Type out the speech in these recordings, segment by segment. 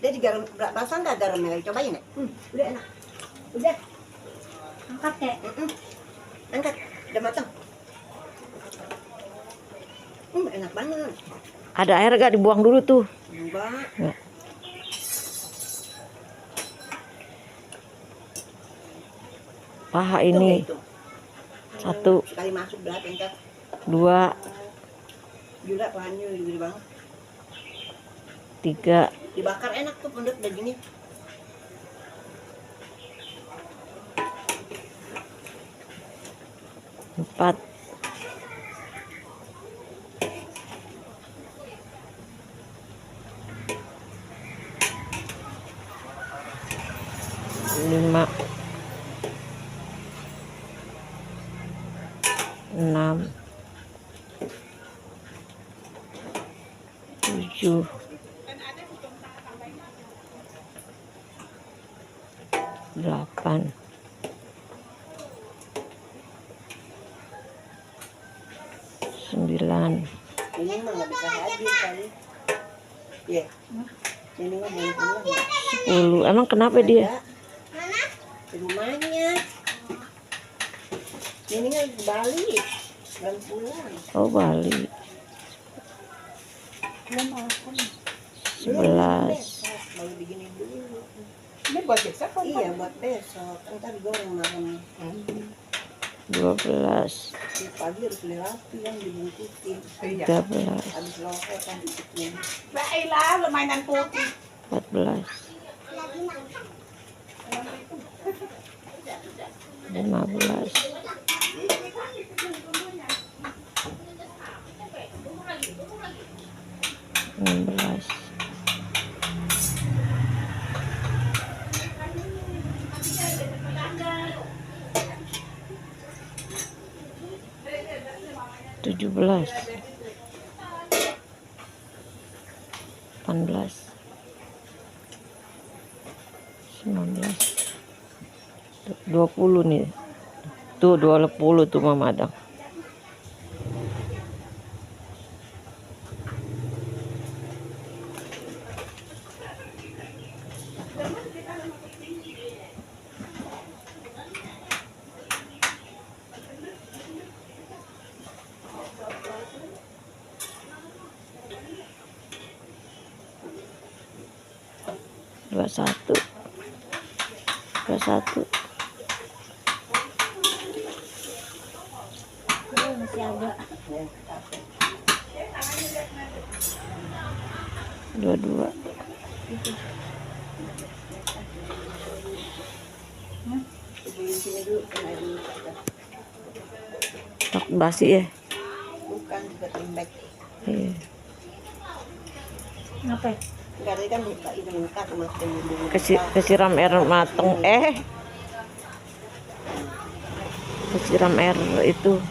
Dia digaram, rasa nggak garamnya? Cobain ya. Udah enak. Udah. Angkat ya. Angkat. Udah matang. Enak banget. Ada air gak dibuang dulu tuh? Enggak. Ya. Paha ini. Itu. 1. Sekali masuk berat enggak. 2. Gila pahanya gede banget. 3. Dibakar enak tuh pondok dagingnya. 4. 5. 6. 7. 8. 9. Ini mah nggak bisa hadir kali. Iya. Ini mah belum pulang. 10. Emang kenapa dia? Mana? Di rumahnya. Ini kan di Bali. Belum pulang. Oh, Bali. 11. Baru begini dulu. Ini buat besok kan? Iya buat besok. Ntar goreng malam. 12. Di pagi harus beli rapi yang dibungkusin. 13. Habis loket kan dikitnya. Baiklah, mainan putih. 14. 15. 16. 17. 18. 19. 20 nih. Tuh 20 tuh Mama Adang. Dua satu. Masih ada. 22. Takut basi ya? Bukan juga lembek. Iya. Ngapain? Enggak ada kan buka itu muka kemarin dulu. Kesiram air mateng. Kesiram air itu.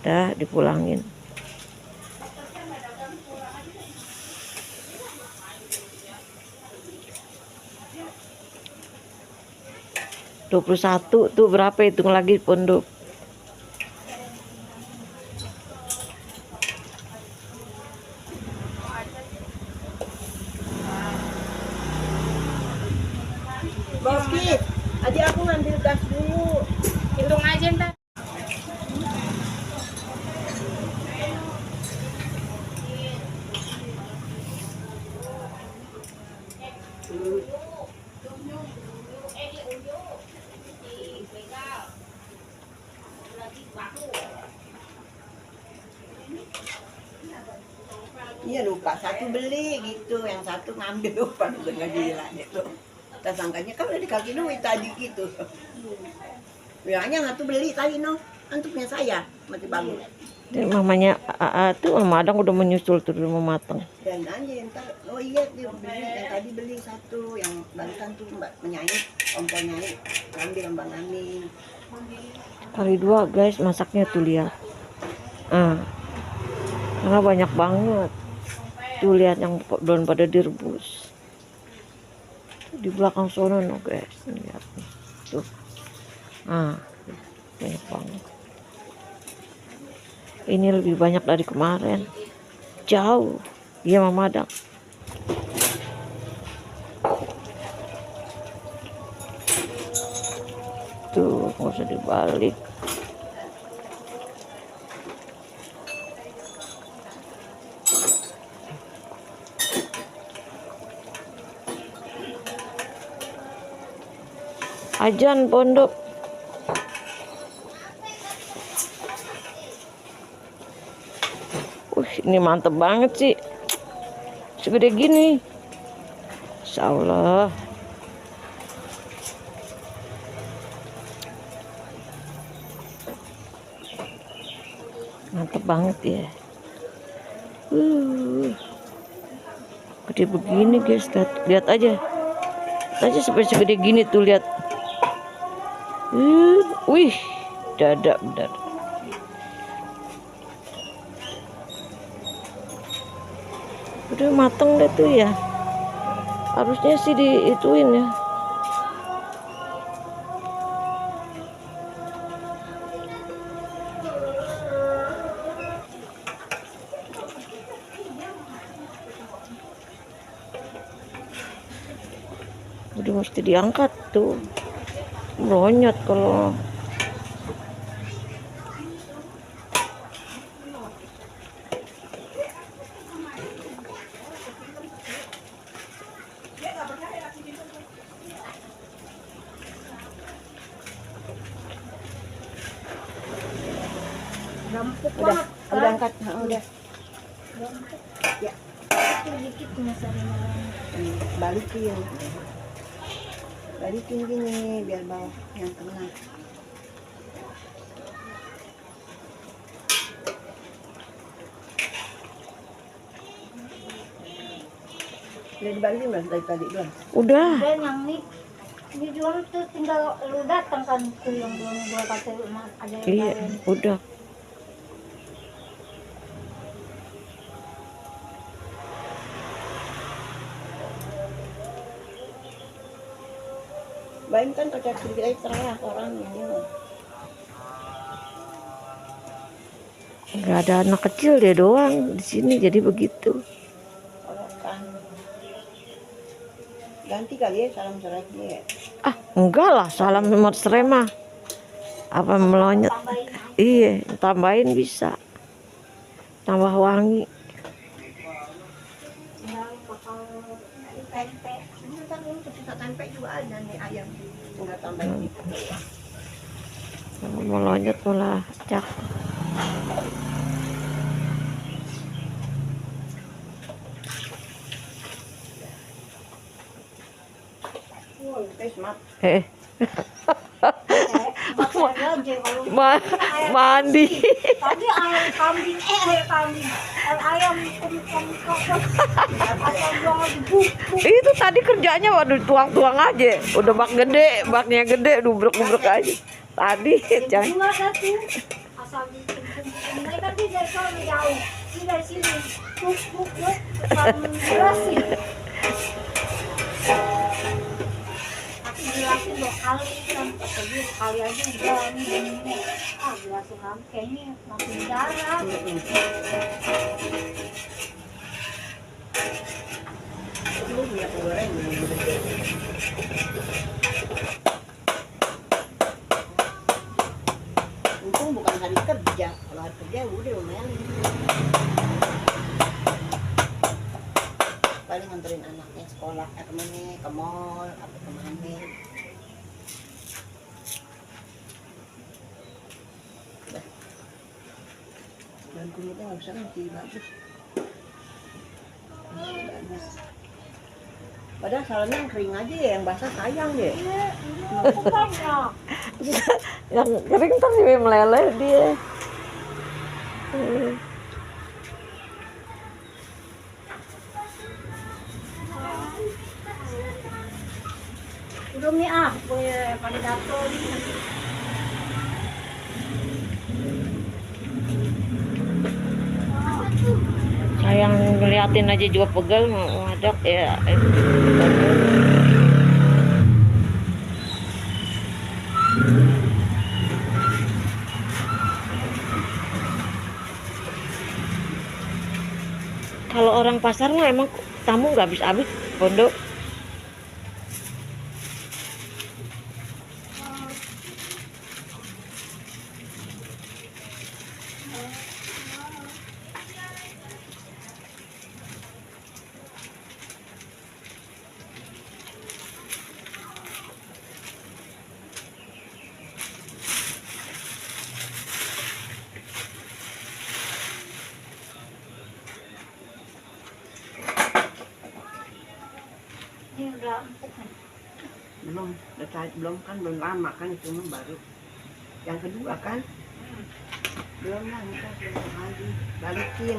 Dah dipulangin. $21 tuh berapa, hitung lagi pondok. Boski, aja aku ngambil gas dulu. Hitung aja ntar. Iya lupa, satu beli gitu, yang satu ngambil lupa udah nggak gila itu. Kita sangkanya kan udah dikasih duit tadi gitu. Ya hanya satu beli tadi no, kan tuh punya saya masih bagus. Dan mamanya tuh Mama Adang udah menyusul tuh udah mau mateng. Dan aja ntar, oh iya dia beli yang tadi beli satu, yang barusan tuh Mbak penyanyi, Om penyanyi ngambil Mbak Amin. Kali 2 guys masaknya tuh lihat. Karena banyak banget. Tuh lihat yang belum pada direbus. Di belakang sono no guys, lihat nih. Tuh. Banyak banget. Ini lebih banyak dari kemarin. Jauh. Iya Mama Adang. nggak usah dibalik. Ajan pondok. Ini mantep banget sih. Segede gini. Insya Allah. Mantep banget ya. Gede begini guys. Lihat aja. Lihat aja sampai segede gini tuh, lihat. Wih, dada benar. Udah mateng deh tuh ya. Harusnya sih diituin ya. Udah mesti diangkat tuh. Meronyot kalau udah angkat, udah. Ya. Dikit masalahnya. Balikin gini biar bawah yang kena. Udah dibalikin belum dari tadi belum? udah. Dan yang ini jual tuh tinggal lu datang kan tuh yang belum gua kata ada yang Iya, lain. udah. Baim kan kerja sedikit aja terah orang ini. Nggak ada anak kecil dia doang di sini, jadi begitu. Kalau kan ganti kali ya salam seretnya ya. Ah, enggak lah, salam mesra mah. Apa melonyot? Iya, tambahin bisa. Tambah wangi. Tinggal bakal tempe. Ini kan kita tempe juga ada nih ayam. Tinggal tambahin gitu. Melonyot malah cak. Maaf. Mandi. Tadi ayam kambing, ayam Itu tadi kerjanya waduh tuang-tuang aja. Udah baknya gede, dubrek-dubrek aja. Tadi jangan. bunga satu asal dikumpul-kumpul. Mereka di dari sana jauh, ini dari sini, buk, jelasin. Tapi jelasin 2 kali kan, jadi sekali aja udah ini. Jelasin lagi kayaknya makin jarang. Lu minyak goreng. Untung bukan hari kerja. Kalau hari kerja udah lumayan. Paling nganterin anaknya sekolah kemana, ke mall, apa kemana. Dan kulitnya nggak bisa nanti bagus. Padahal salamnya yang kering aja ya, yang basah sayang deh. Iya, aku banyak. Yang kering ntar dia meleleh dia. Udah nih pada datang. Sayang ngeliatin aja juga pegal ngadok ya. Kalau orang pasar mah emang tamu nggak habis-habis pondok. Ini udah empuk kan? Belum kan, belum lama kan, itu mah baru yang kedua kan. Belum lah, kita belum lagi balikin.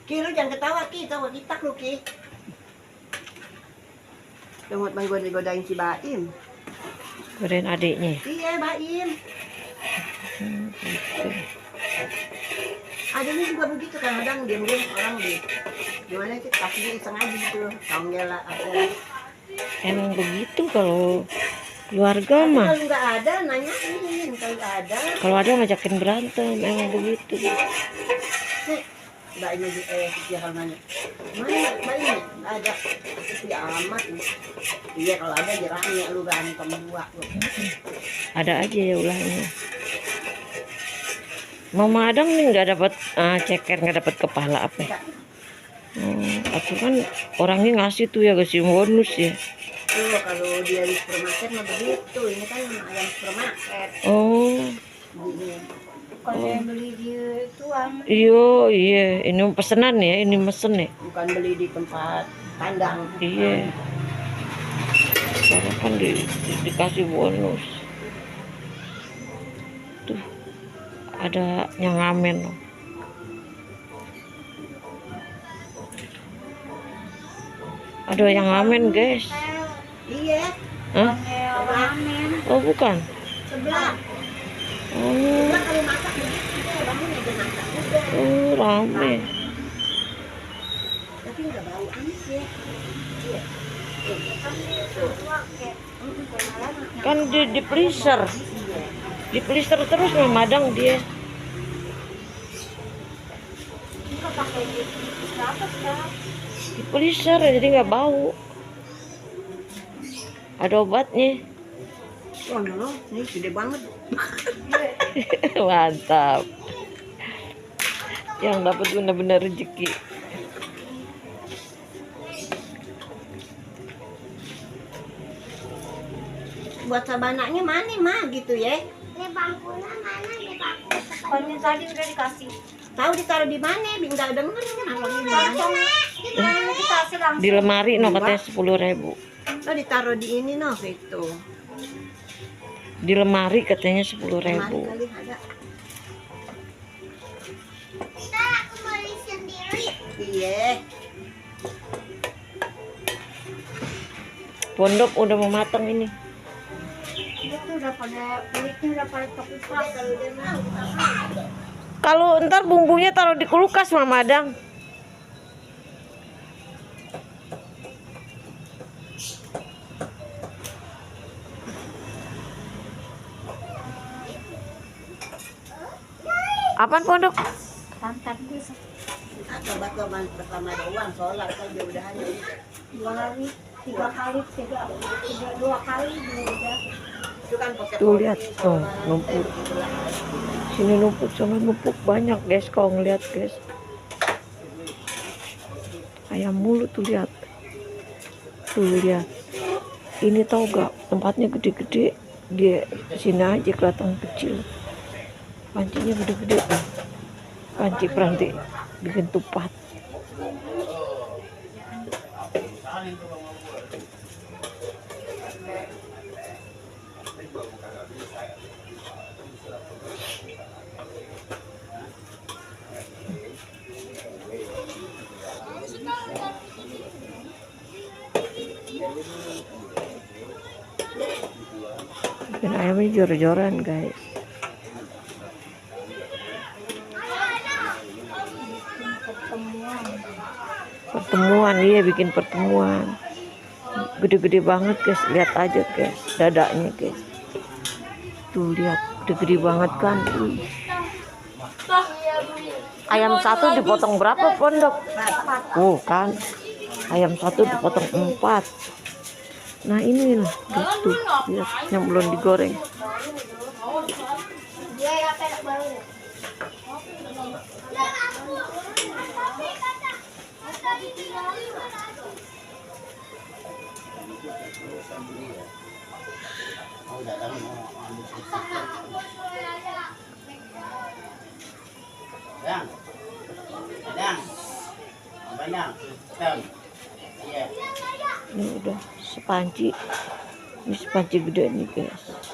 Ki, lu jangan ketawa Ki, tawa kita lu Ki. Jangan main godain si Baim. Godain adiknya. Iya Baim. Gitu. Adiknya juga begitu kan, kadang diam-diam orang di gimana sih, kasihnya iseng aja gitu, tonggel lah apa. Emang begitu kalau keluarga Tapi mah. kalau nggak ada nanyain, kalau ada. Kalau ada ngajakin berantem, emang begitu. Mbak ini si nanya, mana Mbak ini? Nggak ada. Ya amat. Iya kalau ada jerahnya lu berantem dua. Ada aja ya ulahnya. Mama Adang nih nggak dapat ceker, nggak dapat kepala apa? Enggak. Aku kan orangnya ngasih tuh ya, kasih bonus ya. Tuh kalau dia di supermarket mah begitu. Ini kan ayam supermarket. Oh, Gini. Kalau yang beli di tuan. iya, ini pesenan ya, ini mesen ya. Bukan beli di tempat kandang. Iya. Karena kan dikasih bonus. Tuh, ada yang ngamen loh. Ada yang ngamen guys. Iya, Hah? Ramen. Oh bukan. sebelah. Oh, Sebelah kalau masak begitu, bangun aja masak udah. rame. Tapi nggak bau amis ya. Iya. Kan di freezer. Di freezer terus memadang dia. Enggak pakai di berapa sekarang? Di freezer jadi nggak bau. Ada obatnya. Oh no, ini gede banget. Mantap. Yang dapat benar-benar rezeki. Buat sabananya mana mah gitu ya? Ini bangkunya mana nih bangku? Pokoknya tadi udah dikasih. Tahu ditaruh di mana? Nggak denger kenapa ini. Kantong dikasih langsung. Di lemari no katanya 10.000. Lo ditaruh di ini noh itu. Di lemari katanya 10.000. Kemarin kali ada. Aku beli sendiri. Iya. Pondok udah mau matang ini. Itu udah pada kulitnya udah pada kekupas. Kalau ntar bumbunya taruh di kulkas Mama Adang. Apaan Pondok? Santan bisa. Coba pertama ada uang sholat kan dia udah hanya 2 hari, 3 kali, 2 kali udah. itu kan pakai Tuh lihat, roti, tuh sholat, numpuk. gitulah. Sini numpuk sama numpuk banyak guys, kalau ngeliat guys. Ayam mulu tuh lihat. Tuh lihat. Ini tau gak tempatnya gede-gede, dia sini aja kelihatan kecil. Pancinya gede-gede. Panci peranti bikin tupat. Bikin ayamnya jor-joran guys. Pertemuan, iya bikin pertemuan. Gede-gede banget guys, lihat aja guys dadanya guys. Tuh lihat, gede-gede banget kan. ayam satu dipotong berapa pondok? Kan ayam satu dipotong 4. Nah ini loh, gitu. Lihat yang belum digoreng. Ini udah sepanci. Ini sepanci gede nih guys.